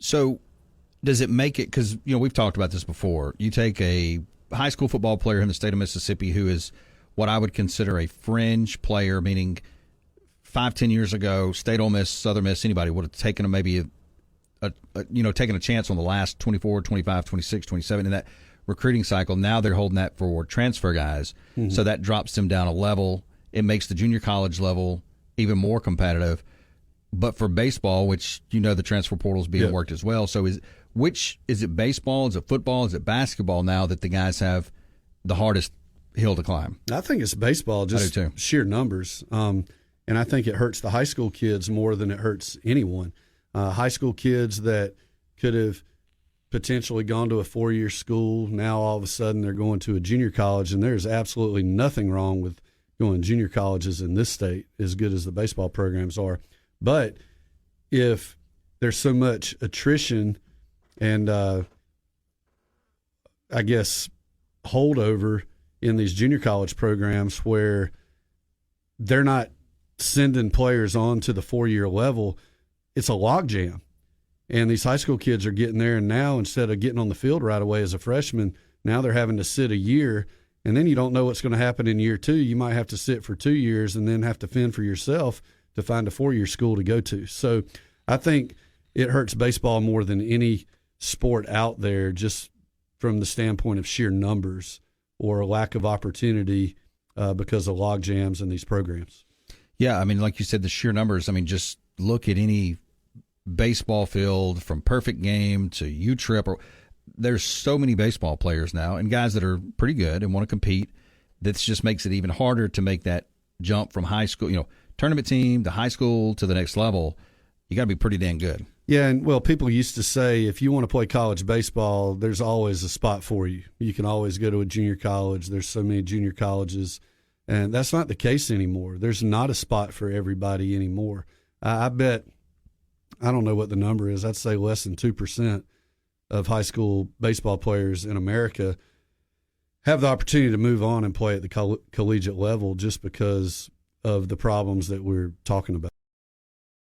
So does it make it, because we've talked about this before, you take a high school football player in the state of Mississippi who is what I would consider a fringe player, meaning 5-10 years ago, State, Ole Miss, Southern Miss, anybody would have taken maybe taken a chance on the last 24, 25, 26, 27 in that recruiting cycle. Now they're holding that for transfer guys, so that drops them down a level. It makes the junior college level even more competitive. But for baseball, which the transfer portal is being worked as well, so is it baseball, is it football, is it basketball now that the guys have the hardest hill to climb? I think it's baseball, just sheer numbers. And I think it hurts the high school kids more than it hurts anyone. High school kids that could have potentially gone to a 4-year school, now all of a sudden they're going to a junior college, and there's absolutely nothing wrong with going to junior colleges in this state, as good as the baseball programs are. But if there's so much attrition and I guess holdover in these junior college programs where they're not sending players on to the 4-year level, it's a logjam. And these high school kids are getting there, and now instead of getting on the field right away as a freshman, now they're having to sit a year, and then you don't know what's going to happen in year 2. You might have to sit for 2 years and then have to fend for yourself to find a 4-year school to go to. So I think it hurts baseball more than any sport out there, just from the standpoint of sheer numbers or a lack of opportunity because of log jams in these programs. Yeah, I mean, like you said, the sheer numbers, I mean, just look at any baseball field from perfect game to U-Trip. There's so many baseball players now and guys that are pretty good and want to compete. That just makes it even harder to make that jump from high school, tournament team to high school to the next level. You got to be pretty dang good. Yeah, and people used to say if you want to play college baseball, there's always a spot for you. You can always go to a junior college. There's so many junior colleges, and that's not the case anymore. There's not a spot for everybody anymore. I bet, I don't know what the number is, I'd say less than 2% of high school baseball players in America have the opportunity to move on and play at the collegiate level just because of the problems that we're talking about.